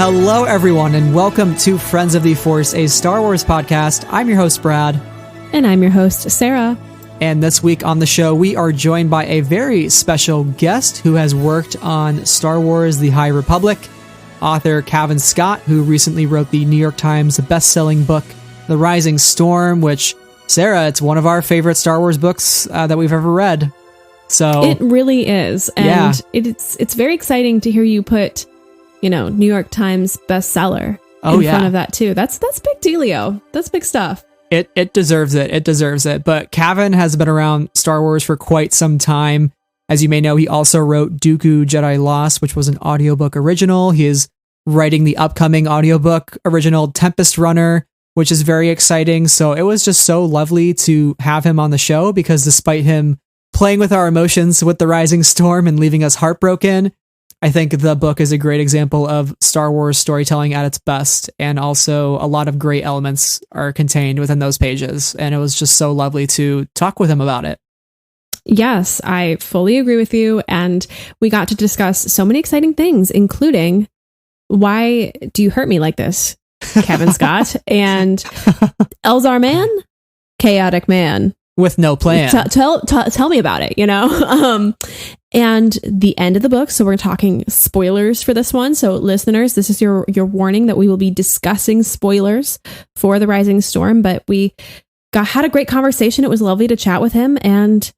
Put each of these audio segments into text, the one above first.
Hello, everyone, and welcome to Friends of the Force, a Star Wars podcast. I'm your host, Brad. And I'm your host, Sarah. And this week on the show, we are joined by a very special guest who has worked on Star Wars: The High Republic, author Cavan Scott, who recently wrote the New York Times bestselling book, The Rising Storm, which, Sarah, it's one of our favorite Star Wars books that we've ever read. So it really is. And it's very exciting to hear you put, New York Times bestseller in front of that too. That's big dealio. That's big stuff. It deserves it. It deserves it. But Cavan has been around Star Wars for quite some time. As you may know, he also wrote Dooku Jedi Lost, which was an audiobook original. He is writing the upcoming audiobook original Tempest Runner, which is very exciting. So it was just so lovely to have him on the show, because despite him playing with our emotions with The Rising Storm and leaving us heartbroken, I think the book is a great example of Star Wars storytelling at its best. And also a lot of great elements are contained within those pages. And it was just so lovely to talk with him about it. Yes, I fully agree with you. And we got to discuss so many exciting things, including why do you hurt me like this, Cavan Scott, and Elzar Mann, chaotic man. With no plan. Tell me about it, and the end of the book. So we're talking spoilers for this one. So listeners, this is your warning that we will be discussing spoilers for The Rising Storm. But we had a great conversation. It was lovely to chat with him, and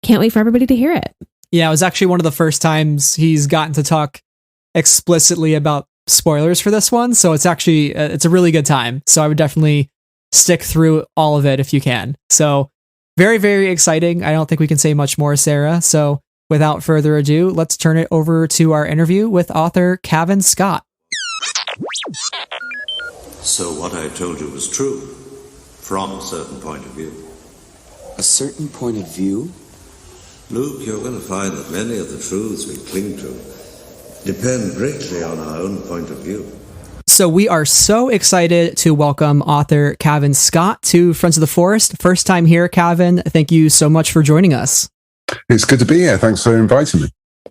can't wait for everybody to hear it. Yeah, it was actually one of the first times he's gotten to talk explicitly about spoilers for this one. So it's actually, it's a really good time. So I would definitely stick through all of it if you can. So very, very exciting. I don't think we can say much more, Sarah. So without further ado, let's turn it over to our interview with author Cavan Scott. So what I told you was true, from a certain point of view. A certain point of view? Luke, you're going to find that many of the truths we cling to depend greatly on our own point of view. So we are so excited to welcome author Cavan Scott to Friends of the Forest. First time here, Cavan. Thank you so much for joining us. It's good to be here. Thanks for inviting me.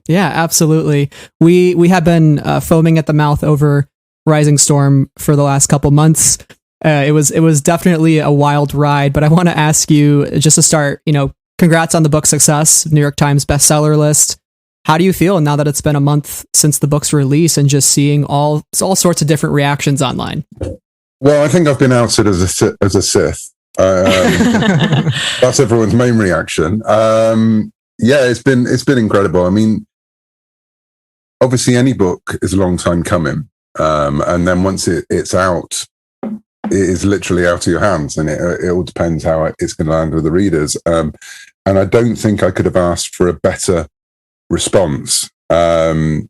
Yeah, absolutely. We have been foaming at the mouth over Rising Storm for the last couple months. It was definitely a wild ride, but I want to ask you, just to start, congrats on the book success, New York Times bestseller list. How do you feel now that it's been a month since the book's release and just seeing all sorts of different reactions online? Well, I think I've been outed as a Sith. That's everyone's main reaction. It's been incredible. I mean, obviously any book is a long time coming. And then once it's out, it is literally out of your hands, and it all depends how it's going to land with the readers. And I don't think I could have asked for a better response. It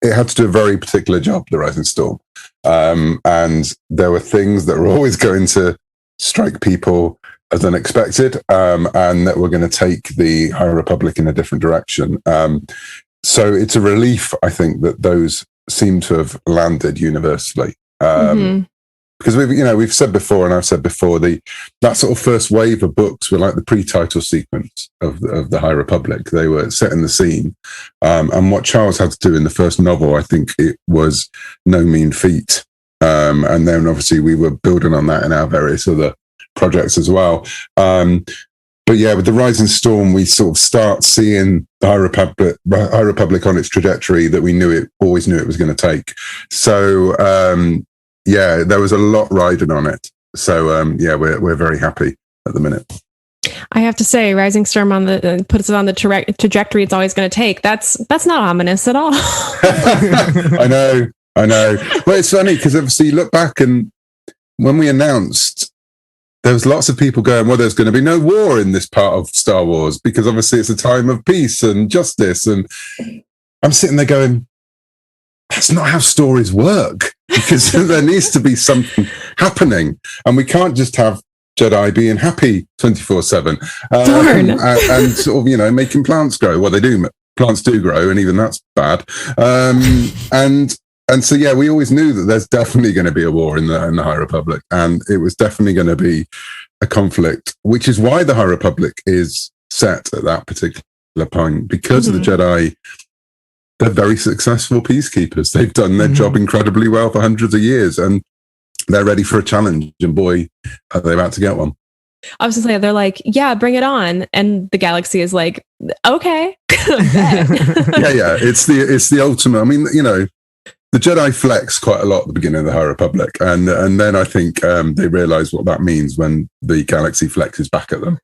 had to do a very particular job, The Rising Storm. And there were things that were always going to strike people as unexpected, and that were going to take the High Republic in a different direction. So it's a relief, I think, that those seem to have landed universally. Because we've said before, and I've said before, that sort of first wave of books were like the pre-title sequence of the High Republic. They were setting the scene, and what Charles had to do in the first novel, I think it was no mean feat. And then obviously we were building on that in our various other projects as well. But yeah, with The Rising Storm, we sort of start seeing the High Republic on its trajectory that we always knew it was going to take. So there was a lot riding on it. So we're very happy at the minute. I have to say, Rising Storm puts it on the trajectory it's always going to take. That's not ominous at all. I know. Well, it's funny because obviously you look back, and when we announced, there was lots of people going, well, there's going to be no war in this part of Star Wars because obviously it's a time of peace and justice. And I'm sitting there going, that's not how stories work, because there needs to be something happening, and we can't just have Jedi being happy 24/7 and sort of making plants grow. Well, they do. Plants do grow, and even that's bad. And so we always knew that there's definitely going to be a war in the High Republic, and it was definitely going to be a conflict, which is why the High Republic is set at that particular point, because of the Jedi they're very successful peacekeepers. They've done their job incredibly well for hundreds of years, and they're ready for a challenge. And boy, are they about to get one. I was just saying, they're like, yeah, bring it on. And the galaxy is like, okay. yeah. It's the ultimate. I mean, you know, the Jedi flex quite a lot at the beginning of the High Republic. And then I think they realize what that means when the galaxy flexes back at them.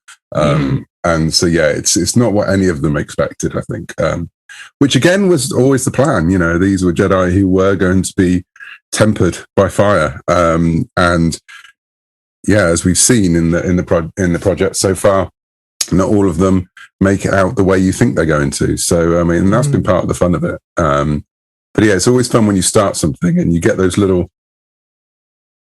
And so, yeah, it's not what any of them expected, I think. Which again was always the plan. You know, these were Jedi who were going to be tempered by fire. And yeah, as we've seen in the project so far, not all of them make it out the way you think they're going to. So I mean, that's been part of the fun of it. But yeah, it's always fun when you start something and you get those little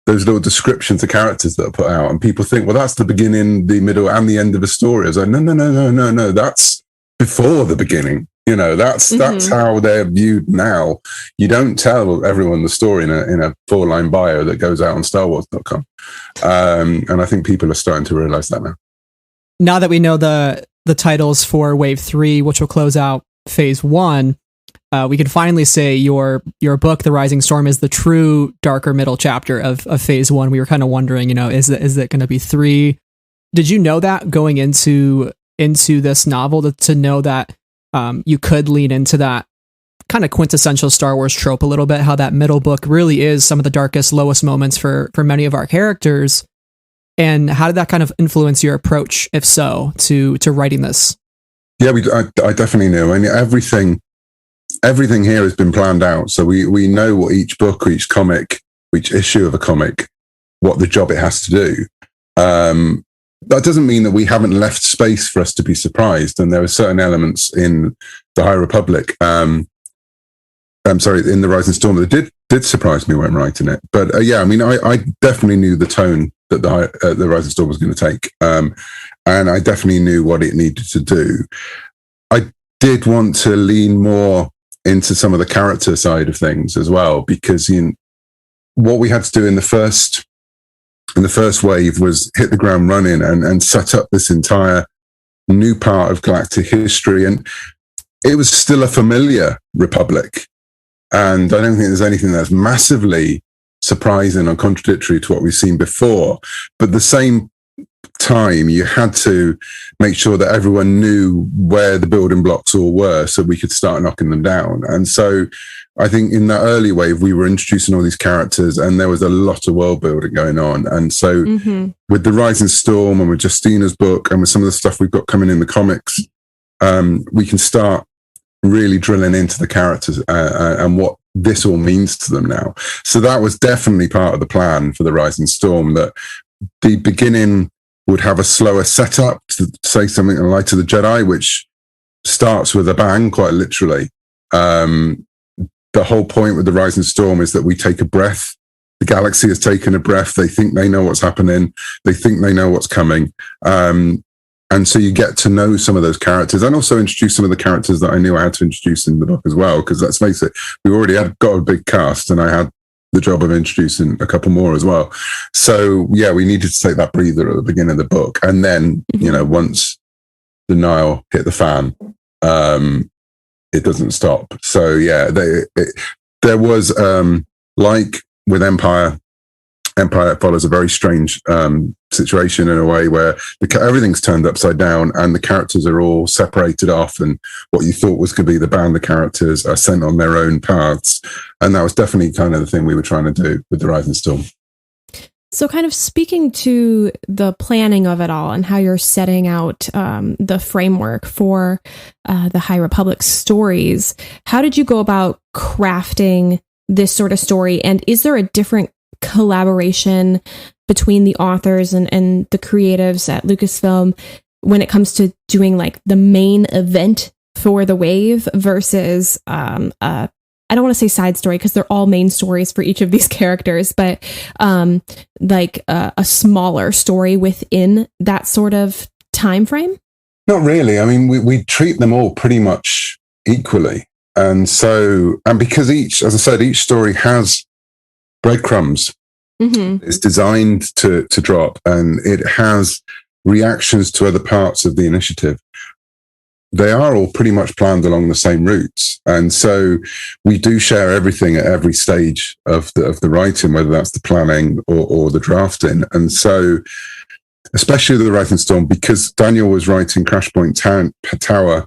descriptions of characters that are put out, and people think, well, that's the beginning, the middle, and the end of a story. I was like, no, that's before the beginning. You know, that's how they're viewed now. You don't tell everyone the story in a 4-line bio that goes out on StarWars.com. And I think people are starting to realize that now. Now that we know the titles for Wave 3, which will close out Phase 1, we can finally say your book, The Rising Storm, is the true darker middle chapter of Phase 1. We were kind of wondering, you know, is it going to be 3? Did you know that going into this novel, to know that you could lean into that kind of quintessential Star Wars trope a little bit, how that middle book really is some of the darkest, lowest moments for many of our characters? And how did that kind of influence your approach, if so, to writing this? Yeah, I definitely knew. I mean, everything here has been planned out. So we know what each book, or each comic, each issue of a comic, what the job it has to do. That doesn't mean that we haven't left space for us to be surprised. And there are certain elements in the High Republic, in the Rising Storm, that did surprise me when writing it. But yeah, I mean, I definitely knew the tone that the Rising Storm was going to take. And I definitely knew what it needed to do. I did want to lean more into some of the character side of things as well, because what we had to do in the first wave was hit the ground running and set up this entire new part of galactic history. And it was still a familiar Republic. And I don't think there's anything that's massively surprising or contradictory to what we've seen before. But at the same time, you had to make sure that everyone knew where the building blocks all were so we could start knocking them down. And so I think in that early wave, we were introducing all these characters and there was a lot of world building going on. And so with the Rising Storm and with Justina's book and with some of the stuff we've got coming in the comics, we can start really drilling into the characters and what this all means to them now. So that was definitely part of the plan for the Rising Storm, that the beginning would have a slower setup, to say something in Light of the Jedi, which starts with a bang, quite literally. The whole point with the Rising Storm is that we take a breath. The galaxy has taken a breath. They think they know what's happening. They think they know what's coming. And so you get to know some of those characters, and also introduce some of the characters that I knew I had to introduce in the book as well. Because let's face it, we already got a big cast, and I had the job of introducing a couple more as well. So yeah, we needed to take that breather at the beginning of the book. And then, once the Nile hit the fan, it doesn't stop. So yeah, there was, like with Empire follows a very strange situation in a way where everything's turned upside down and the characters are all separated off, and what you thought was going to be the band of characters are sent on their own paths. And that was definitely kind of the thing we were trying to do with the Rising Storm. So kind of speaking to the planning of it all and how you're setting out the framework for the High Republic stories, how did you go about crafting this sort of story? And is there a different collaboration between the authors and the creatives at Lucasfilm when it comes to doing like the main event for the wave versus I don't want to say side story because they're all main stories for each of these characters, but like a smaller story within that sort of time frame? Not really. I mean, we treat them all pretty much equally. And because as I said, each story has breadcrumbs. It's designed to drop, and it has reactions to other parts of the initiative. they are all pretty much planned along the same routes. And so we do share everything at every stage of the writing, whether that's the planning or the drafting. And so, especially the Writing Storm, because Daniel was writing Crash Point Tower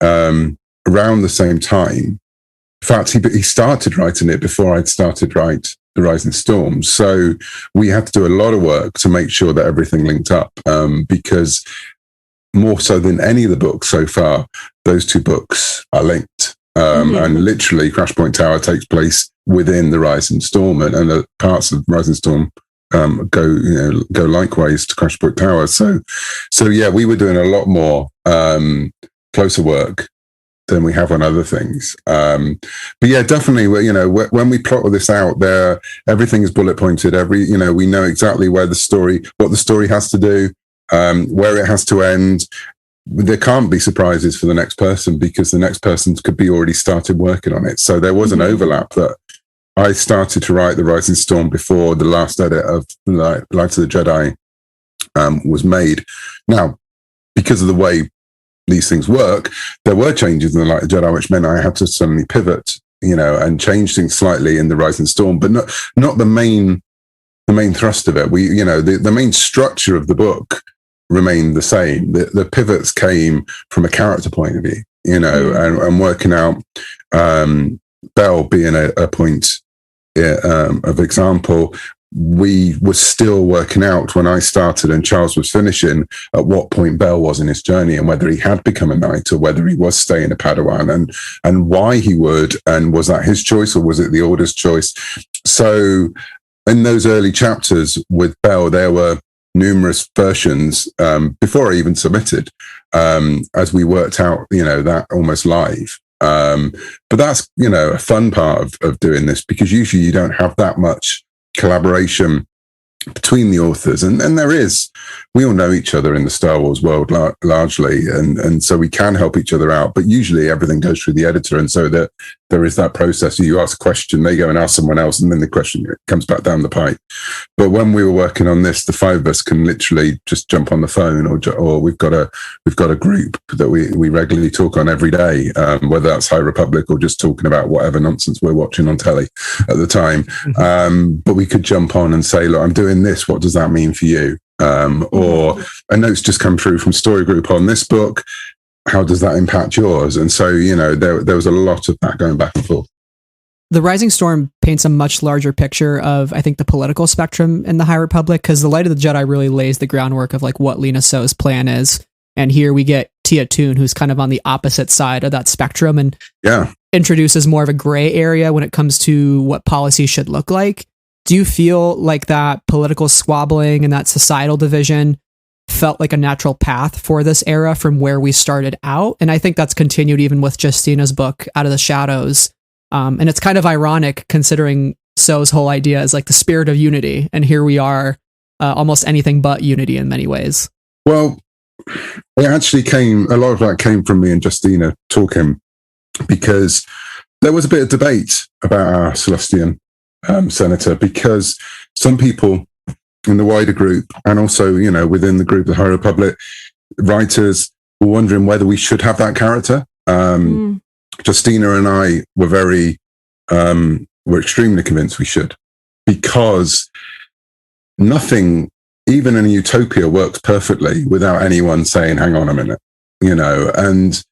around the same time. In fact, he started writing it before I'd started write The Rising Storm. So we had to do a lot of work to make sure that everything linked up, because more so than any of the books so far, those two books are linked. And literally, Crash Point Tower takes place within The Rising Storm, and the parts of Rising Storm go likewise to Crash Point Tower. So yeah, we were doing a lot more closer work than we have on other things. But yeah, definitely, when we plot this out, everything is bullet pointed. We know exactly what the story has to do, where it has to end. There can't be surprises for the next person, because the next person could be already started working on it. So there was an overlap that I started to write The Rising Storm before the last edit of Light of the Jedi was made. Now, because of the way these things work, there were changes in the Light of the Jedi, which meant I had to suddenly pivot, and change things slightly in The Rising Storm, but not the main thrust of it. The main structure of the book remained the same. The pivots came from a character point of view, and working out Belle being a point of example. We were still working out when I started and Charles was finishing at what point Belle was in his journey, and whether he had become a knight or whether he was staying a Padawan, and why he would, and was that his choice or was it the Order's choice? So in those early chapters with Belle, there were numerous versions before I even submitted, as we worked out, that almost live. But that's, a fun part of doing this, because usually you don't have that much collaboration between the authors, and there is. We all know each other in the Star Wars world largely, and so we can help each other out, but usually everything goes through the editor, and so that there is that process. You ask a question, they go and ask someone else, and then the question comes back down the pipe. But when we were working on this, the five of us can literally just jump on the phone, or we've got a group that we regularly talk on every day, whether that's High Republic or just talking about whatever nonsense we're watching on telly at the time. But we could jump on and say, look, I'm doing this, what does that mean for you? Or a note's just come through from Story Group on this book, how does that impact yours? And so, there was a lot of that going back and forth. The Rising Storm paints a much larger picture of, I think, the political spectrum in the High Republic, because the Light of the Jedi really lays the groundwork of what Lina Soh's plan is. And here we get Tia Toon, who's kind of on the opposite side of that spectrum, and introduces more of a gray area when it comes to what policy should look like. Do you feel like that political squabbling and that societal division felt like a natural path for this era from where we started out? And I think that's continued even with Justina's book, Out of the Shadows. And it's kind of ironic considering Soh's whole idea is the spirit of unity. And here we are, almost anything but unity in many ways. Well, it actually a lot of that came from me and Justina talking, because there was a bit of debate about our Celestian senator, because some people in the wider group, and also, within the group, the High Republic writers, were wondering whether we should have that character. Justina and I were extremely convinced we should, because nothing, even in a utopia, works perfectly without anyone saying, hang on a minute, and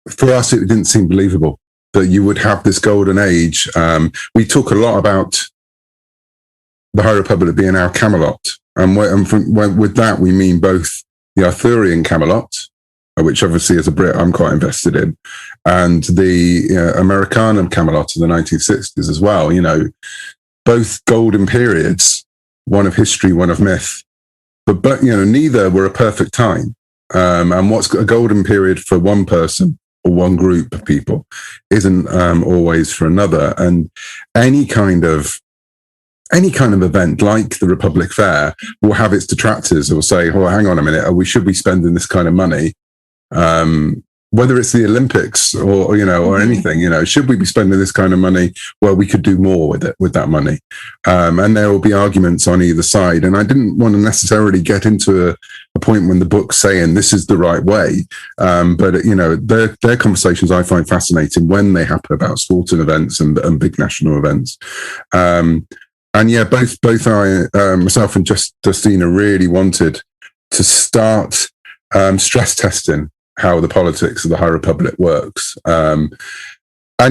for us, it didn't seem believable that you would have this golden age. We talk a lot about the High Republic being our Camelot. And with that, we mean both the Arthurian Camelot, which obviously as a Brit, I'm quite invested in, and the Americanum Camelot of the 1960s as well. Both golden periods, one of history, one of myth, but neither were a perfect time. And what's a golden period for one person or one group of people isn't always for another. And any kind of event like the Republic Fair will have its detractors who will say, oh, hang on a minute, should we be spending this kind of money whether it's the Olympics or or anything, should we be spending this kind of money? Well, we could do more with that money. And there will be arguments on either side. And I didn't want to necessarily get into a point when the book's saying this is the right way. But their conversations I find fascinating when they happen about sporting events and big national events. And yeah, both I, myself and Justina really wanted to start stress testing how the politics of the High Republic works. And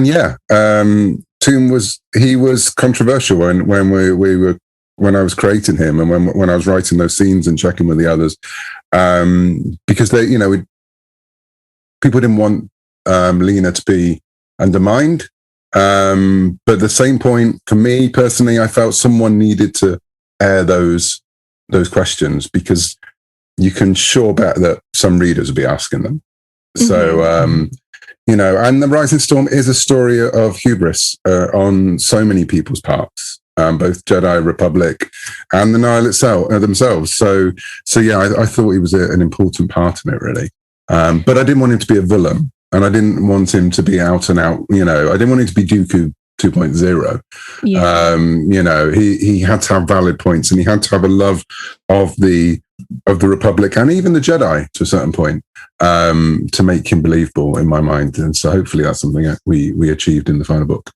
yeah, Toom was controversial when I was creating him and when I was writing those scenes and checking with the others, because they, people didn't want Lena to be undermined. But at the same point, for me personally, I felt someone needed to air those questions, because you can sure bet that some readers will be asking them. So, and The Rising Storm is a story of hubris on so many people's parts, both Jedi, Republic, and the Nile themselves. So yeah, I thought he was an important part in it, really. But I didn't want him to be a villain, and I didn't want him to be out and out. I didn't want him to be Dooku 2.0. Yeah. He had to have valid points, and he had to have a love of the Republic and even the Jedi to a certain point, to make him believable in my mind. And so hopefully that's something that we achieved in the final book.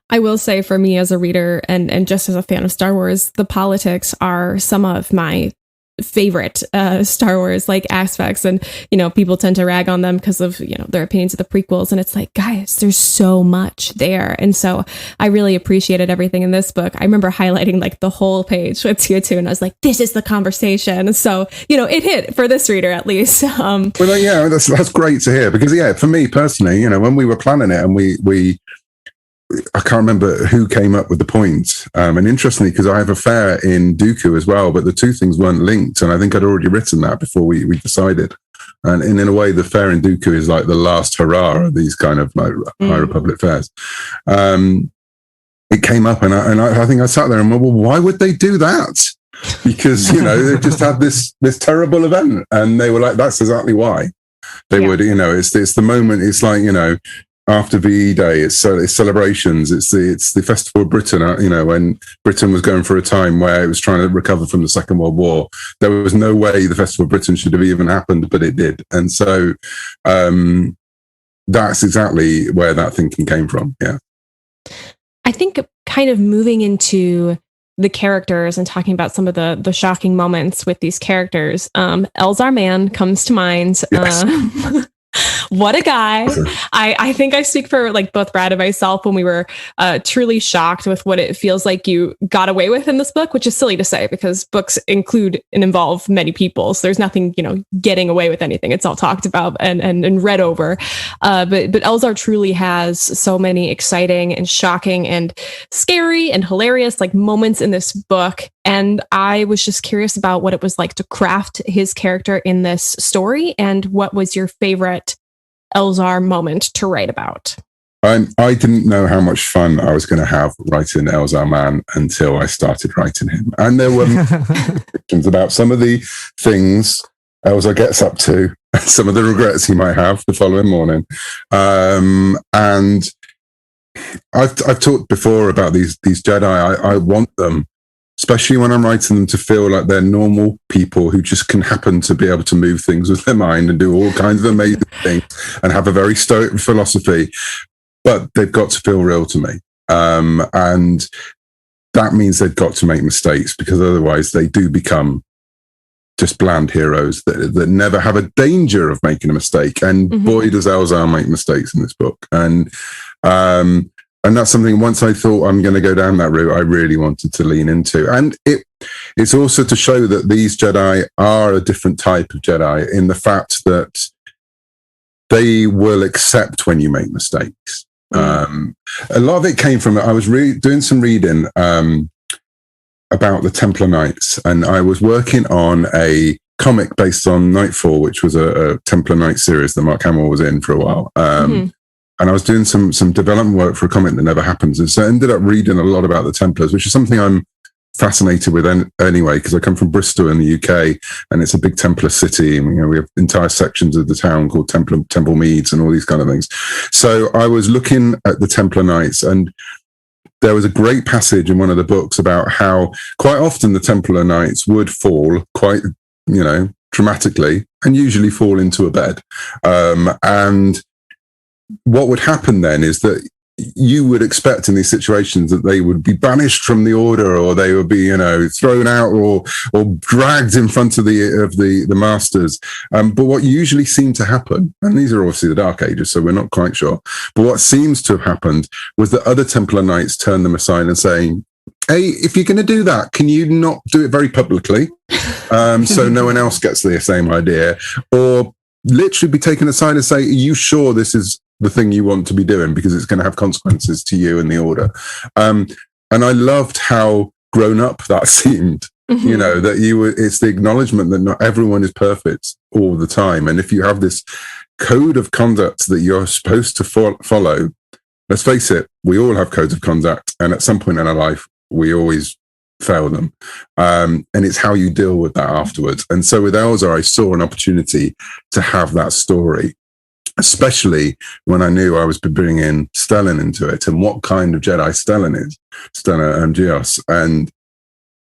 I will say, for me as a reader and just as a fan of Star Wars, the politics are some of my favorite Star Wars aspects, and people tend to rag on them because of their opinions of the prequels, and it's like, guys, there's so much there. And so I really appreciated everything in this book. I remember highlighting the whole page with Tier 2, and I was like, this is the conversation. So it hit for this reader at least. Well, yeah, that's great to hear, because for me personally, when we were planning it, and I can't remember who came up with the point. And interestingly, because I have a fair in Dooku as well, but the two things weren't linked. And I think I'd already written that before we decided. And in a way, the fair in Dooku is like the last hurrah of these kind of High Republic fairs. It came up, and I think I sat there and went, well, why would they do that? Because, they just had this terrible event, and they were like, that's exactly why they would, it's the moment. It's like, after VE Day, it's celebrations. It's the Festival of Britain. When Britain was going through a time where it was trying to recover from the Second World War, there was no way the Festival of Britain should have even happened, but it did. And so that's exactly where that thinking came from. Yeah, I think kind of moving into the characters and talking about some of the shocking moments with these characters. Elzar Mann comes to mind. Yes. What a guy. I think I speak for both Brad and myself when we were truly shocked with what it feels like you got away with in this book, which is silly to say because books include and involve many people. So there's nothing, getting away with anything. It's all talked about and read over. But Elzar truly has so many exciting and shocking and scary and hilarious moments in this book. And I was just curious about what it was like to craft his character in this story, and what was your favorite Elzar moment to write about? I didn't know how much fun I was going to have writing Elzar Mann until I started writing him. And there were questions about some of the things Elzar gets up to, some of the regrets he might have the following morning. And I've talked before about these Jedi. I want them, especially when I'm writing them, to feel like they're normal people who just can happen to be able to move things with their mind and do all kinds of amazing things and have a very stoic philosophy, but they've got to feel real to me. And that means they've got to make mistakes, because otherwise they do become just bland heroes that never have a danger of making a mistake. And boy, does Elzar make mistakes in this book. And that's something, once I thought I'm going to go down that route, I really wanted to lean into. And it's also to show that these Jedi are a different type of Jedi, in the fact that they will accept when you make mistakes. A lot of it came from, I was doing some reading about the Templar Knights, and I was working on a comic based on Nightfall, which was a Templar Knight series that Mark Hamill was in for a while. And I was doing some development work for a comic that never happens. And so I ended up reading a lot about the Templars, which is something I'm fascinated with anyway, because I come from Bristol in the UK, and it's a big Templar city. And, we have entire sections of the town called Temple Meads and all these kind of things. So I was looking at the Templar Knights, and there was a great passage in one of the books about how quite often the Templar Knights would fall quite, dramatically, and usually fall into a bed. And what would happen then is that you would expect in these situations that they would be banished from the order, or they would be, thrown out or dragged in front of the masters. But what usually seemed to happen, and these are obviously the Dark Ages, so we're not quite sure, but what seems to have happened was that other Templar Knights turned them aside and saying, hey, if you're going to do that, can you not do it very publicly? So no one else gets the same idea, or literally be taken aside and say, are you sure this is the thing you want to be doing, because it's going to have consequences to you and the order. And I loved how grown up that seemed, that it's the acknowledgement that not everyone is perfect all the time. And if you have this code of conduct that you're supposed to follow, let's face it, we all have codes of conduct. And at some point in our life, we always fail them. And it's how you deal with that afterwards. And so with Elzar, I saw an opportunity to have that story, especially when I knew I was bringing Stellan into it, and what kind of Jedi Stellan is, Stellan Gios. And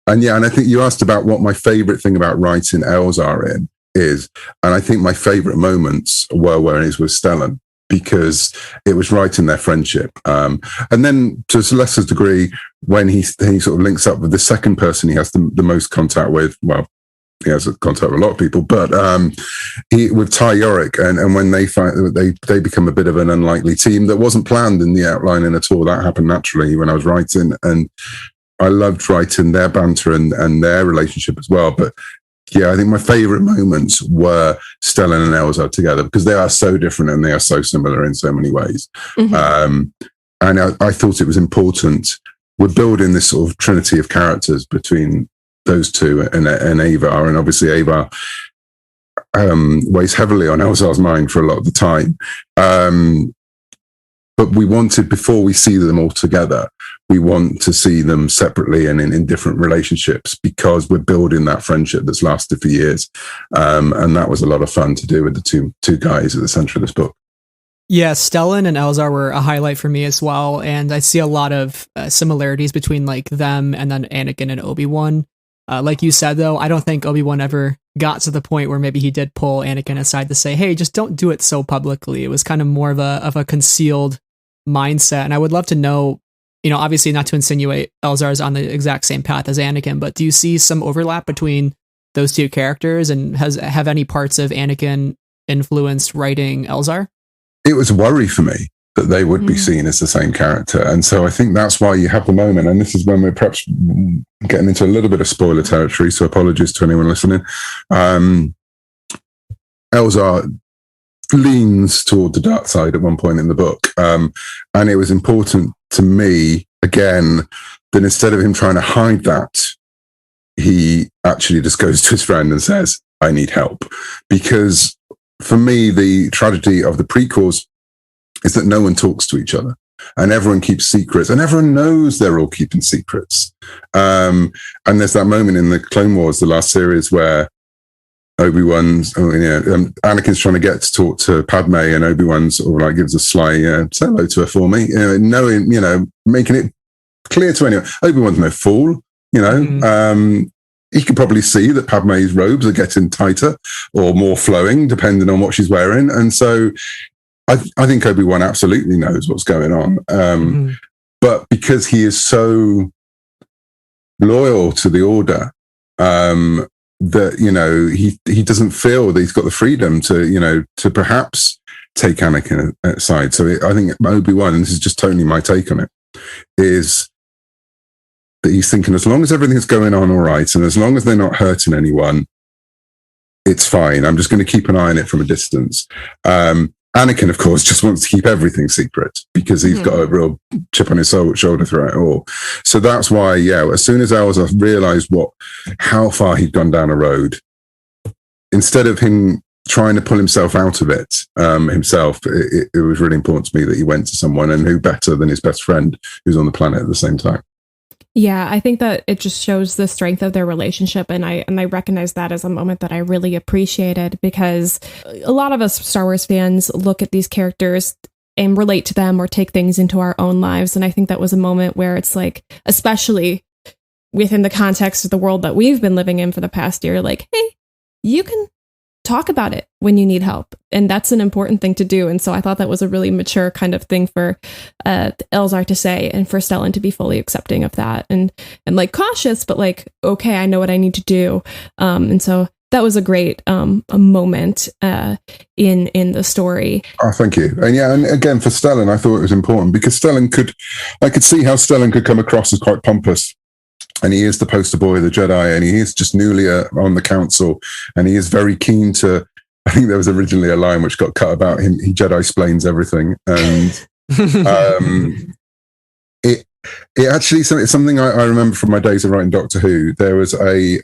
I think you asked about what my favorite thing about writing Elzar is. And I think my favorite moments were when it was with Stellan, because it was right in their friendship. And then to a lesser degree, when he sort of links up with the second person he has the most contact with, well, he has contact with a lot of people, but with Ty Yorick, and when they find they become a bit of an unlikely team that wasn't planned in the outlining at all. That happened naturally when I was writing, and I loved writing their banter and their relationship as well. But yeah, I think my favorite moments were Stellan and Elzar together, because they are so different and they are so similar in so many ways. And I thought it was important. We're building this sort of trinity of characters between those two and Avar, and obviously Avar weighs heavily on Elzar's mind for a lot of the time. But we wanted, before we see them all together, we want to see them separately and in different relationships, because we're building that friendship that's lasted for years. And that was a lot of fun to do with the two guys at the center of this book. Yeah, Stellan and Elzar were a highlight for me as well. And I see a lot of similarities between like them and then Anakin and Obi-Wan. Like you said, though, I don't think Obi-Wan ever got to the point where maybe he did pull Anakin aside to say, hey, just don't do it so publicly. It was kind of more of a concealed mindset. And I would love to know, obviously not to insinuate Elzar's on the exact same path as Anakin, but do you see some overlap between those two characters, and have any parts of Anakin influenced writing Elzar? It was a worry for me that they would be seen as the same character. And so I think that's why you have the moment, and this is when we're perhaps getting into a little bit of spoiler territory, so apologies to anyone listening. Elzar leans toward the dark side at one point in the book. And it was important to me, again, that instead of him trying to hide that, he actually just goes to his friend and says, I need help. Because for me, the tragedy of the prequels is that no one talks to each other, and everyone keeps secrets, and everyone knows they're all keeping secrets. And there's that moment in the Clone Wars, the last series, where Anakin's trying to get to talk to Padme, and Obi-Wan sort of like gives a sly, say hello to her for me, knowing, making it clear to anyone. Obi-Wan's no fool, he could probably see that Padme's robes are getting tighter or more flowing, depending on what she's wearing. And so I think Obi-Wan absolutely knows what's going on. But because he is so loyal to the Order, that, he doesn't feel that he's got the freedom to perhaps take Anakin aside. So I think Obi-Wan, and this is just totally my take on it, is that he's thinking, as long as everything's going on all right, and as long as they're not hurting anyone, it's fine. I'm just going to keep an eye on it from a distance. Anakin, of course, just wants to keep everything secret, because he's got a real chip on his shoulder throughout it all. So that's why, as soon as Elzar realized how far he'd gone down a road, instead of him trying to pull himself out of it himself, it was really important to me that he went to someone, and who better than his best friend who's on the planet at the same time. Yeah, I think that it just shows the strength of their relationship, and I recognize that as a moment that I really appreciated, because a lot of us Star Wars fans look at these characters and relate to them or take things into our own lives, and I think that was a moment where it's like, especially within the context of the world that we've been living in for the past year, like, hey, you can talk about it when you need help, and that's an important thing to do. And so I thought that was a really mature kind of thing for Elzar to say, and for Stellan to be fully accepting of that, and like cautious, but like, okay, I know what I need to do. And so that was a great a moment in the story. Oh, thank you. And yeah, and again for Stellan, I thought it was important because I could see how Stellan could come across as quite pompous. And he is the poster boy of the Jedi, and he is just newly on the council, and he is very keen to. I think there was originally a line which got cut about him. He Jedi-splains everything, and it actually it's something I remember from my days of writing Doctor Who. There was a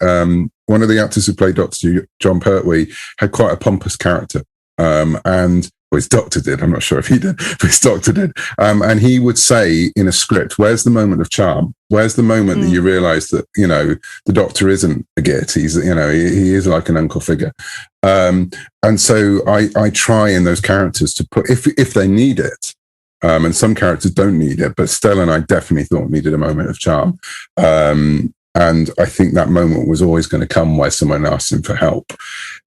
one of the actors who played Doctor John Pertwee had quite a pompous character, and. Well, his doctor did. I'm not sure if he did, but his doctor did. And he would say in a script, where's the moment of charm? Where's the moment that you realize that, the doctor isn't a git? He's, he is like an uncle figure. And so I try in those characters to put, if they need it, and some characters don't need it, but Stellan, I definitely thought needed a moment of charm. And I think that moment was always going to come where someone asked him for help.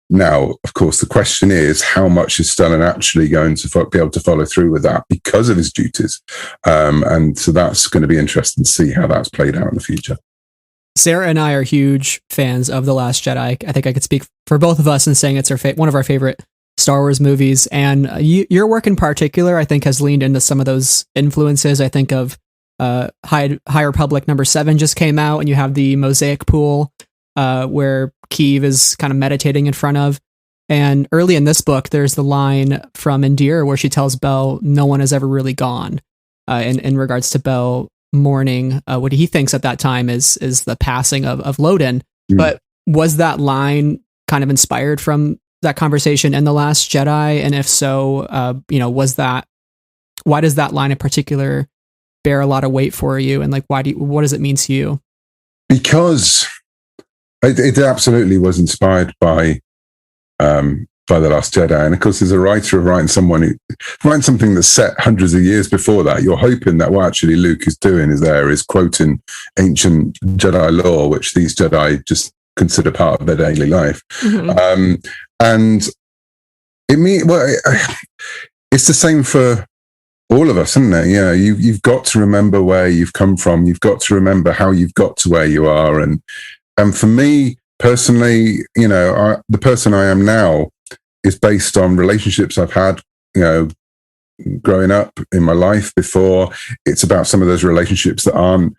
Now, of course, the question is, how much is Stellan actually going to be able to follow through with that because of his duties? And so that's going to be interesting to see how that's played out in the future. Sarah and I are huge fans of The Last Jedi. I think I could speak for both of us in saying it's one of our favorite Star Wars movies. And your work in particular, I think, has leaned into some of those influences. I think of High Republic #7 just came out, and you have the mosaic pool where Keeve is kind of meditating in front of. And early in this book, there's the line from Indira where she tells Bell no one has ever really gone, in regards to Bell mourning what he thinks at that time is the passing of Loden. But was that line kind of inspired from that conversation in The Last Jedi? And if so, why does that line in particular bear a lot of weight for you? And like, what does it mean to you? Because it absolutely was inspired by The Last Jedi. And of course, as a writer of writing something that's set hundreds of years before that, you're hoping that what actually Luke is doing is quoting ancient Jedi lore, which these Jedi just consider part of their daily life. Mm-hmm. And it's the same for all of us, isn't it? Yeah, you've got to remember where you've come from. You've got to remember how you've got to where you are. And for me personally, the person I am now is based on relationships I've had, growing up in my life before. It's about some of those relationships that aren't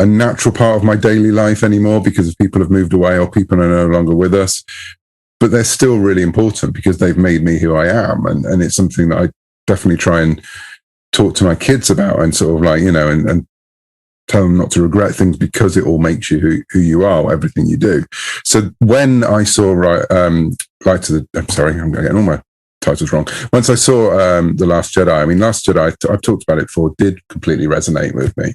a natural part of my daily life anymore because people have moved away or people are no longer with us. But they're still really important because they've made me who I am. And it's something that I definitely try and talk to my kids about, and sort of like, and tell them not to regret things because it all makes you who you are, everything you do. So when I saw I'm getting all my titles wrong. Once I saw The Last Jedi, Last Jedi, I've talked about it before, did completely resonate with me.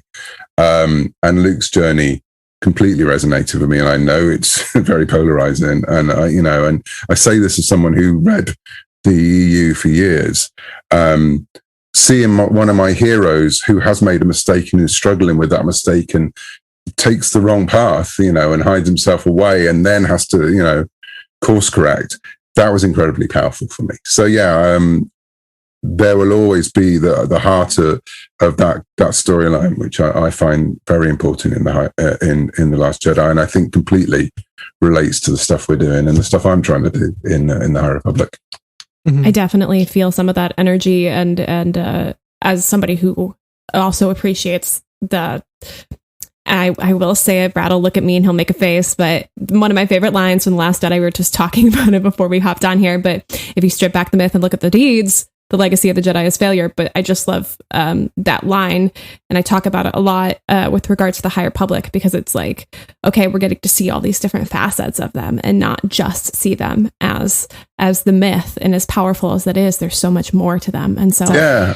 And Luke's journey completely resonated with me. And I know it's very polarizing. And I say this as someone who read the EU for years. Seeing one of my heroes who has made a mistake and is struggling with that mistake and takes the wrong path, and hides himself away and then has to, course correct. That was incredibly powerful for me. So yeah, there will always be the heart of that storyline, which I find very important in the Last Jedi, and I think completely relates to the stuff we're doing and the stuff I'm trying to do in the High Republic. Mm-hmm. I definitely feel some of that energy, and as somebody who also appreciates I will say it, Brad will look at me and he'll make a face, but one of my favorite lines from The Last Jedi, we were just talking about it before we hopped on here, but if you strip back the myth and look at the deeds, the legacy of the Jedi is failure. But I just love that line, and I talk about it a lot with regards to the High Republic, because it's like, okay, we're getting to see all these different facets of them and not just see them as the myth. And as powerful as that is, there's so much more to them, and so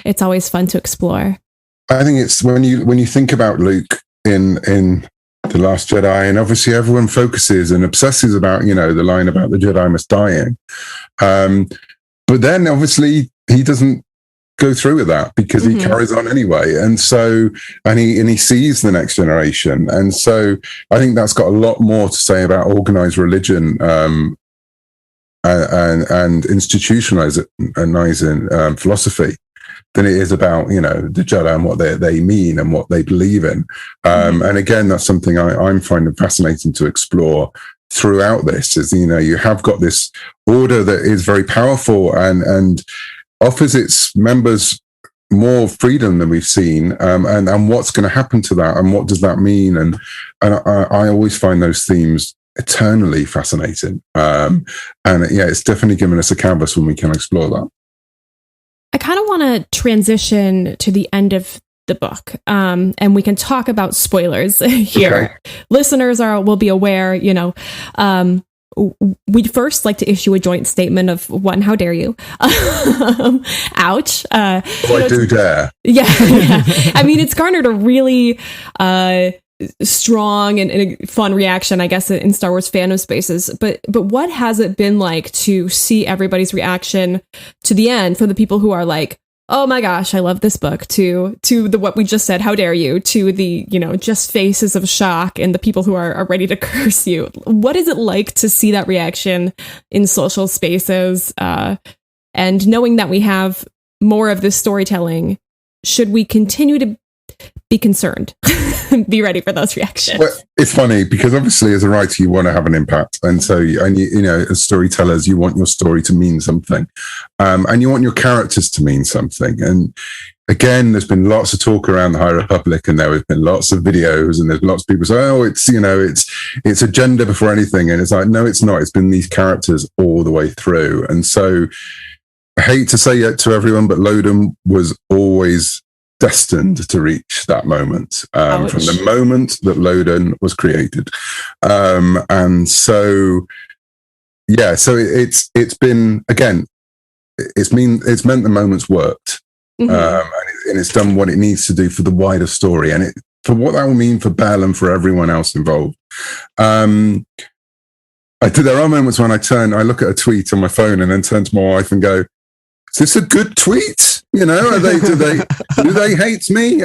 it's always fun to explore. I think it's when you think about Luke in The Last Jedi, and obviously everyone focuses and obsesses about, the line about the Jedi must dying. But then obviously he doesn't go through with that because he carries on anyway. And so, and he sees the next generation. And so I think that's got a lot more to say about organized religion, and institutionalizing philosophy than it is about, the Jedi and what they mean and what they believe in. And again, that's something I'm finding fascinating to explore throughout this is, you have got this order that is very powerful and offers its members more freedom than we've seen. And what's going to happen to that? And what does that mean? And I always find those themes eternally fascinating. And it's definitely given us a canvas when we can explore that. I kind of want to transition to the end of the book, and we can talk about spoilers here. Okay. Listeners will be aware, we'd first like to issue a joint statement of one, how dare you? Ouch. I do dare. Yeah. I mean, it's garnered a really strong and a fun reaction, I guess, in Star Wars fandom spaces. But what has it been like to see everybody's reaction to the end, from the people who are like, oh my gosh, I love this book, to the what we just said, how dare you, to the, just faces of shock, and the people who are ready to curse you? What is it like to see that reaction in social spaces? And knowing that we have more of this storytelling, should we continue to be concerned? Be ready for those reactions. Well, it's funny because obviously as a writer you want to have an impact, and so as storytellers you want your story to mean something, and you want your characters to mean something. And again, there's been lots of talk around the High Republic, and there have been lots of videos, and there's lots of people say, oh, it's agenda before anything, and it's like, no, it's not. It's been these characters all the way through. And so I hate to say it to everyone, but Loden was always destined to reach that moment, from the moment that Loden was created. And so, so it's been, again, it's meant the moment's worked, and it's done what it needs to do for the wider story, and for what that will mean for Belle and for everyone else involved. There are moments when I look at a tweet on my phone and then turn to my wife and go, is this a good tweet? Do they hate me?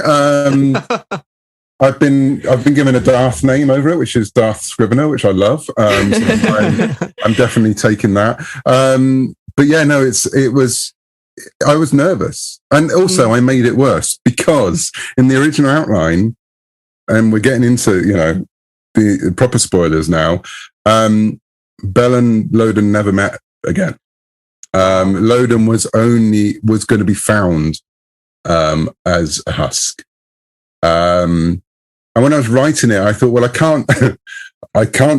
I've been given a Darth name over it, which is Darth Scrivener, which I love. So I'm definitely taking that. But yeah, no, I was nervous, and also I made it worse because in the original outline, and we're getting into the proper spoilers now. Belle and Loden never met again. Loden was going to be found as a husk. And when I was writing it, I thought, well, I can't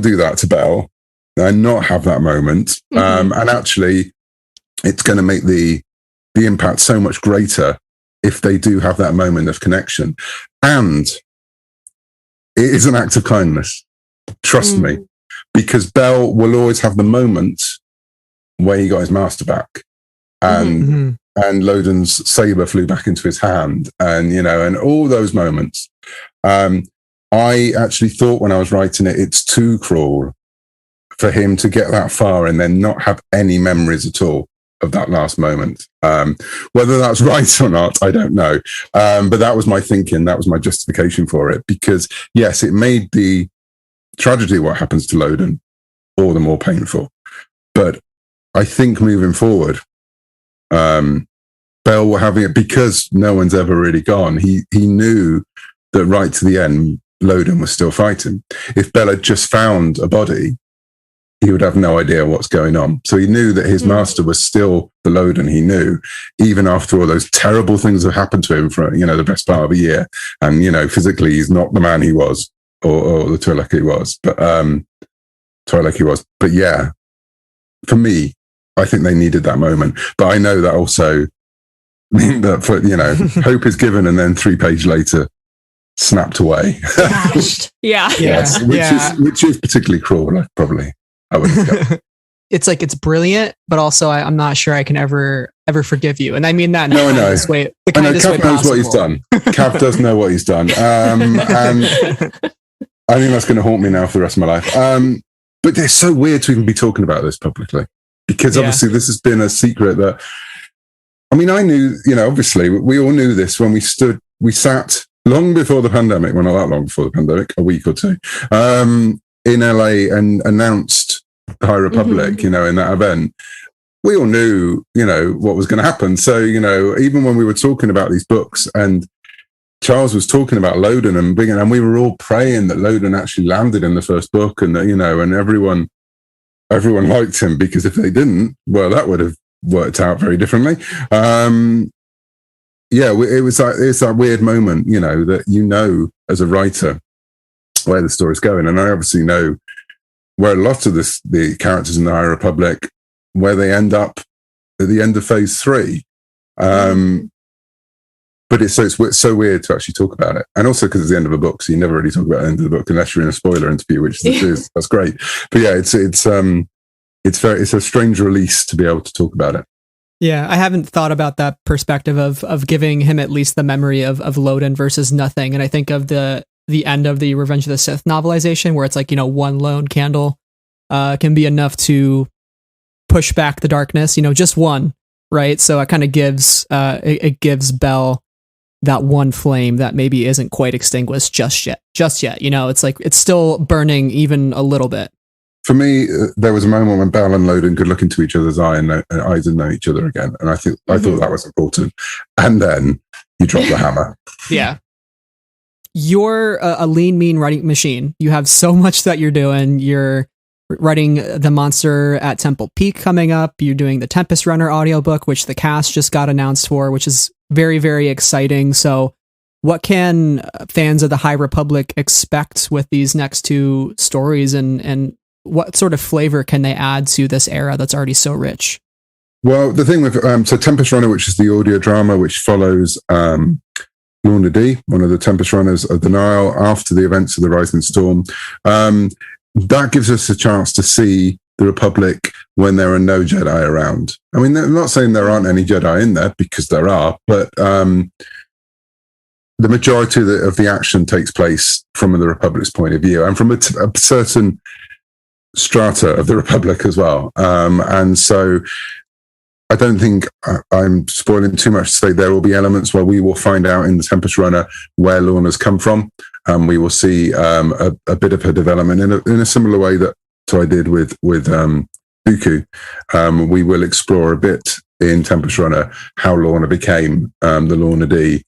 do that to Belle and not have that moment. And actually, it's going to make the impact so much greater if they do have that moment of connection. And it is an act of kindness. Trust me, because Belle will always have the moment where he got his master back, and Loden's saber flew back into his hand, and and all those moments. I actually thought when I was writing it, it's too cruel for him to get that far and then not have any memories at all of that last moment. Whether that's right or not, I don't know. But that was my thinking. That was my justification for it, because yes, it made the tragedy, what happens to Loden, all the more painful. But I think moving forward, Belle will have it, because no one's ever really gone. He knew that right to the end, Loden was still fighting. If Belle had just found a body, he would have no idea what's going on. So he knew that his master was still the Loden he knew, even after all those terrible things that happened to him for the best part of a year. And physically, he's not the man he was, or the Twi'lek he was. But yeah, for me, I think they needed that moment. But I know that also that hope is given and then 3 pages later snapped away. Yeah. Yes, which is particularly cruel. I would have it's like it's brilliant, but also I'm not sure I can ever forgive you. And I mean that in No, I the know. kindest way. The I know kindest way Cav knows what he's possible. done. Cav does know what he's done. And I think that's going to haunt me now for the rest of my life. But it's so weird to even be talking about this publicly, because obviously this has been a secret that, I mean, I knew, obviously we all knew this when we sat long before the pandemic, well, not that long before the pandemic, a week or two, in LA and announced the High Republic, in that event. We all knew, what was going to happen. So, even when we were talking about these books and Charles was talking about Loden and we were all praying that Loden actually landed in the first book, and that, and everyone liked him, because if they didn't, well, that would have worked out very differently. It's that weird moment, that, as a writer, where the story's going. And I obviously know where a lot of the characters in the High Republic, where they end up at the end of phase 3. But it's so weird to actually talk about it. And also because it's the end of a book, so you never really talk about the end of the book unless you're in a spoiler interview, which this is. That's great. But yeah, it's a strange release to be able to talk about it. Yeah, I haven't thought about that perspective of giving him at least the memory of Loden versus nothing. And I think of the end of the Revenge of the Sith novelization, where it's like, one lone candle can be enough to push back the darkness, just one, right? So it kind of gives it gives Bell that one flame that maybe isn't quite extinguished just yet. It's like it's still burning even a little bit. For me, there was a moment when Bell and Loden could look into each other's eyes and know each other again, and I thought that was important. And then you drop the hammer. Yeah, you're a lean, mean writing machine. You have so much that you're doing. You're writing The Monster at Temple Peak coming up. You're doing the Tempest Runner audiobook, which the cast just got announced for, which is very, very exciting. So what can fans of the High Republic expect with these next 2 stories, and what sort of flavor can they add to this era that's already so rich? Well, the thing with so Tempest Runner, which is the audio drama which follows Lorna D, one of the Tempest Runners of the Nile, after the events of the Rising Storm, that gives us a chance to see the Republic when there are no Jedi around. I mean, I'm not saying there aren't any Jedi in there, because there are, but the majority of the action takes place from the Republic's point of view, and from a certain strata of the Republic as well. And so I don't think I'm spoiling too much to say there will be elements where we will find out in the Tempest Runner where Lorna's come from. We will see a bit of her development in a similar way that I did with Dooku. We will explore a bit in Tempest Runner how Lorna became the Lorna D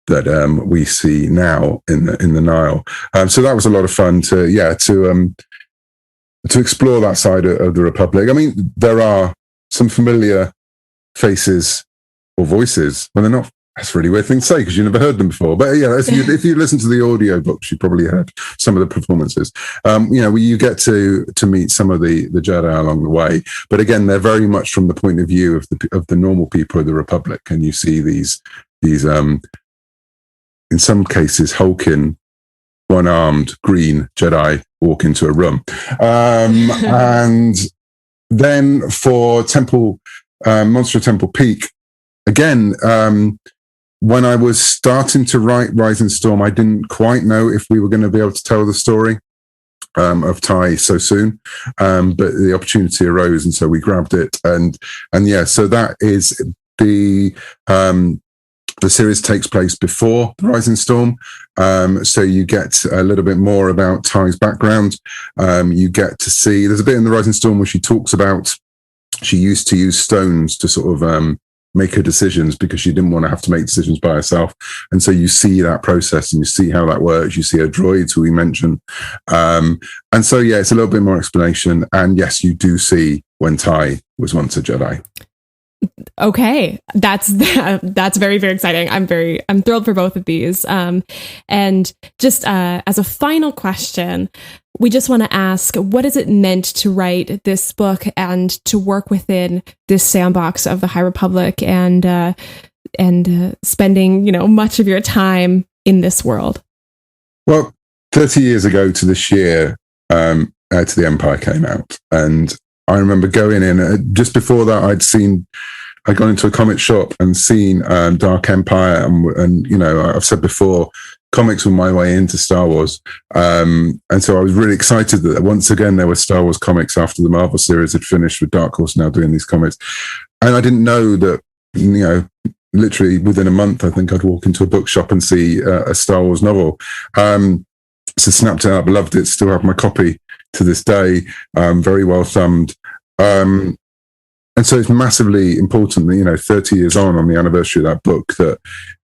that we see now in the Nile. So that was a lot of fun to explore that side of the Republic. I mean, there are some familiar faces or voices. Well, they're not. That's a really weird thing to say, because you never heard them before. But yeah, if you listen to the audio books, you probably heard some of the performances. You get to meet some of the Jedi along the way. But again, they're very much from the point of view of the normal people of the Republic, and you see these in some cases hulking, one-armed green Jedi walk into a room. And then for Monster at Temple Peak, again, when I was starting to write Rising Storm, I didn't quite know if we were going to be able to tell the story of Ty so soon, but the opportunity arose, and so we grabbed it. And so that is the series takes place before the Rising Storm, so you get a little bit more about Ty's background. You get to see, there's a bit in the Rising Storm where she talks about she used to use stones to sort of make her decisions, because she didn't want to have to make decisions by herself. And so you see that process, and you see how that works. You see her droids, who we mentioned. And so, yeah, it's a little bit more explanation. And yes, you do see when Ty was once a Jedi. Okay, that's very, very exciting. I'm thrilled for both of these. And just as a final question, we just want to ask, what is it meant to write this book and to work within this sandbox of the High Republic, and spending much of your time in this world? Well, 30 years ago to this year, To the Empire came out, and I remember going in just before that. I'd gone into a comic shop and seen Dark Empire, and you know, I've said before, comics were my way into Star Wars, and so I was really excited that once again there were Star Wars comics after the Marvel series had finished, with Dark Horse now doing these comics, and I didn't know that, you know, literally within a month, I think I'd walk into a bookshop and see a Star Wars novel. So snapped it up, loved it, still have my copy to this day, very well thumbed. And so it's massively important that, you know, 30 years on the anniversary of that book, that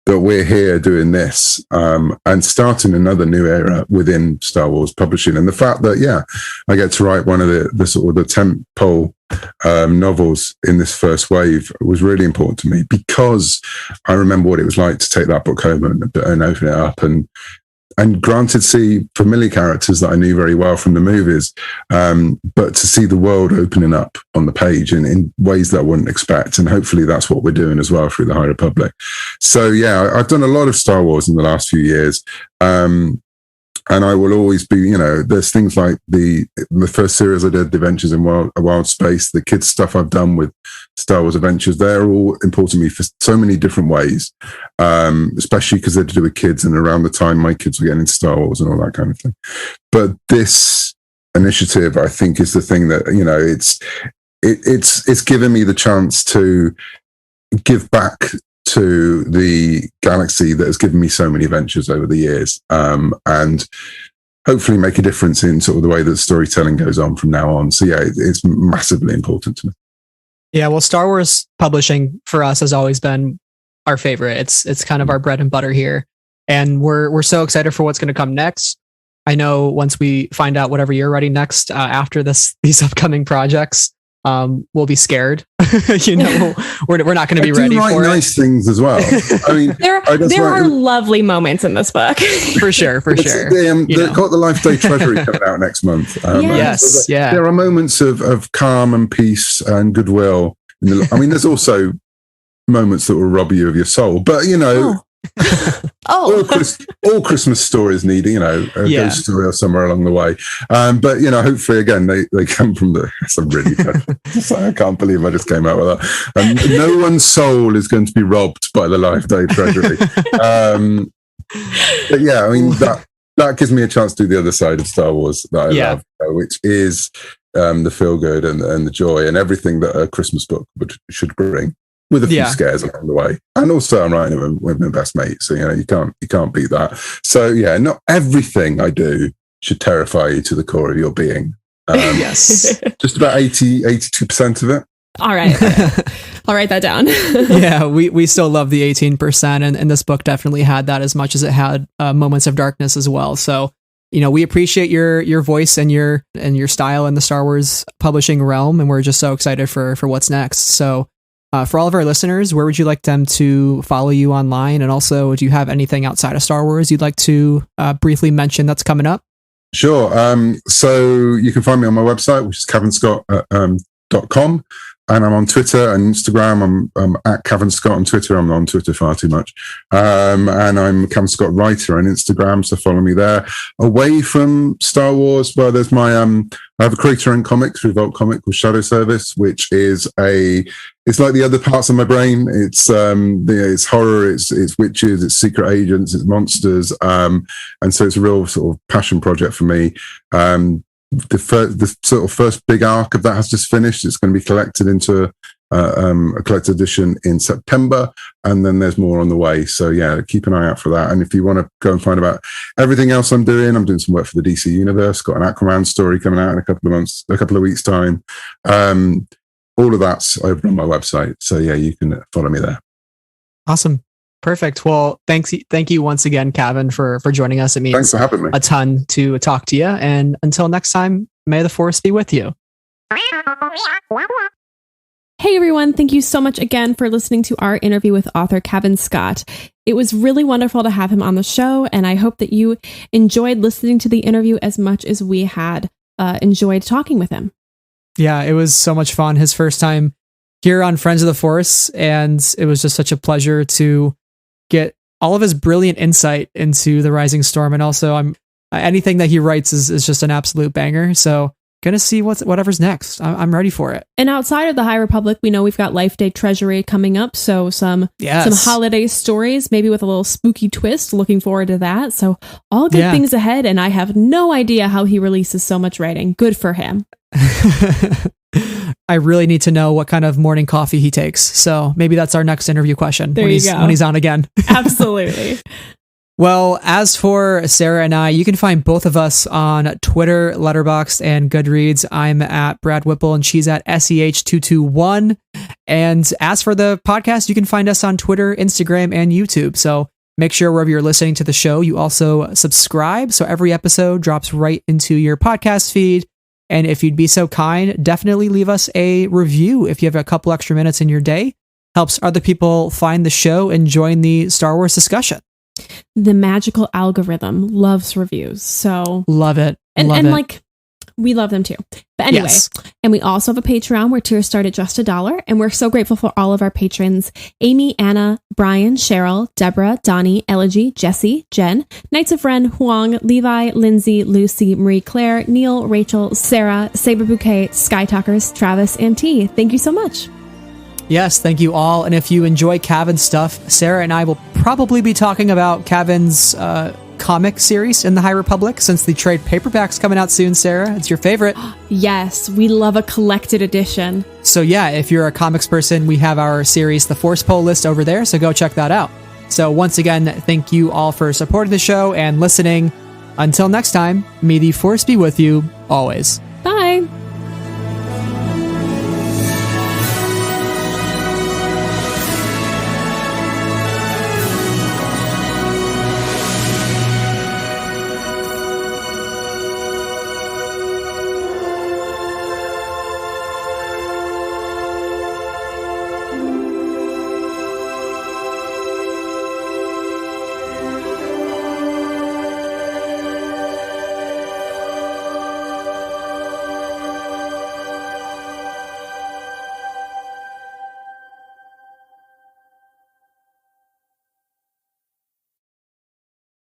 we're here doing this, and starting another new era within Star Wars publishing. And the fact that, yeah, I get to write one of the sort of the tentpole novels in this first wave was really important to me, because I remember what it was like to take that book home and open it up, and granted, see familiar characters that I knew very well from the movies, but to see the world opening up on the page in ways that I wouldn't expect. And hopefully that's what we're doing as well through the High Republic. So yeah, I've done a lot of Star Wars in the last few years. And I will always be, you know, there's things like the first series I did, The Adventures in Wild Space, the kids stuff I've done with Star Wars Adventures, they're all important to me for so many different ways, especially because they're to do with kids, and around the time my kids were getting into Star Wars and all that kind of thing. But this initiative, I think, is the thing that, you know, it's given me the chance to give back to the galaxy that has given me so many adventures over the years, and hopefully make a difference in sort of the way that storytelling goes on from now on. So yeah, it's massively important to me. Yeah, well, Star Wars publishing for us has always been our favorite. It's kind of our bread and butter here, and we're so excited for what's going to come next. I know once we find out whatever you're writing next after these upcoming projects, we'll be scared. You know, we're not going to be ready for nice things as well. I mean, there are lovely moments in this book. for sure. They've got the Life Day Treasury coming out next month. Yes, so there are moments of calm and peace and goodwill. I mean, there's also moments that will rob you of your soul, but you know. All Christmas stories need, you know, a ghost story or somewhere along the way. But you know, hopefully, again, they come from some really. I can't believe I just came out with that. No one's soul is going to be robbed by the Life Day Treasury. But yeah, I mean that gives me a chance to do the other side of Star Wars that I love, which is the feel good and the joy and everything that a Christmas book should bring, with a few scares along the way. And also I'm writing it with my best mate, so you know, you can't beat that. So yeah, not everything I do should terrify you to the core of your being. Yes. Just about 82% of it. All right. I'll write that down. Yeah, we still love the 18%, and this book definitely had that as much as it had moments of darkness as well. So, you know, we appreciate your voice and your style in the Star Wars publishing realm, and we're just so excited for what's next. So for all of our listeners, where would you like them to follow you online? And also, do you have anything outside of Star Wars you'd like to briefly mention that's coming up? Sure. So you can find me on my website, which is cavanscott.com. And I'm on Twitter and Instagram. I'm at Cavan Scott on Twitter. I'm not on Twitter far too much. And I'm Cavan Scott Writer on Instagram, so follow me there. Away from Star Wars, well, there's my I have a creator-owned comics, Revolt Comic, with Shadow Service, which is it's like the other parts of my brain. It's it's horror, it's witches, it's secret agents, it's monsters, and so it's a real sort of passion project for me. The sort of first big arc of that has just finished. It's going to be collected into a collected edition in September, and then there's more on the way. So yeah, keep an eye out for that. And if you want to go and find about everything else I'm doing some work for the DC Universe. Got an Aquaman story coming out in a couple of weeks time. All of that's over on my website. So yeah, you can follow me there. Awesome. Perfect. Well, thank you once again, Cavan, for joining us. It means Thanks for having me. A ton to talk to you. And until next time, may the Force be with you. Hey everyone, thank you so much again for listening to our interview with author Cavan Scott. It was really wonderful to have him on the show, and I hope that you enjoyed listening to the interview as much as we had enjoyed talking with him. Yeah, it was so much fun. His first time here on Friends of the Force, and it was just such a pleasure to get all of his brilliant insight into the Rising Storm. And also anything that he writes is just an absolute banger. So gonna see whatever's next. I'm ready for it. And outside of the High Republic, we know we've got Life Day Treasury coming up. So some holiday stories, maybe with a little spooky twist. Looking forward to that. So all good things ahead. And I have no idea how he releases so much writing. Good for him. I really need to know what kind of morning coffee he takes. So maybe that's our next interview question when he's on again. Absolutely. Well, as for Sarah and I, you can find both of us on Twitter, Letterboxd, and Goodreads. I'm at Brad Whipple and she's at SEH221. And as for the podcast, you can find us on Twitter, Instagram, and YouTube. So make sure wherever you're listening to the show, you also subscribe. So every episode drops right into your podcast feed. And if you'd be so kind, definitely leave us a review if you have a couple extra minutes in your day. Helps other people find the show and join the Star Wars discussion. The magical algorithm loves reviews. So love it. And like, we love them too. But anyway, and we also have a Patreon where tiers start at just $1. And we're so grateful for all of our patrons: Amy, Anna, Brian, Cheryl, Deborah, Donnie, Elegy, Jesse, Jen, Knights of Ren, Huang, Levi, Lindsay, Lucy, Marie Claire, Neil, Rachel, Sarah, Saber Bouquet, Sky Talkers, Travis, and T. Thank you so much. Yes, thank you all. And if you enjoy Cavan's stuff, Sarah and I will probably be talking about Cavan's comic series in the High Republic, since the trade paperback's coming out soon. Sarah, it's your favorite. Yes, we love a collected edition. So yeah, if you're a comics person, we have our series, The Force Poll list over there, so go check that out. So once again, thank you all for supporting the show and listening. Until next time, may the Force be with you always. Bye.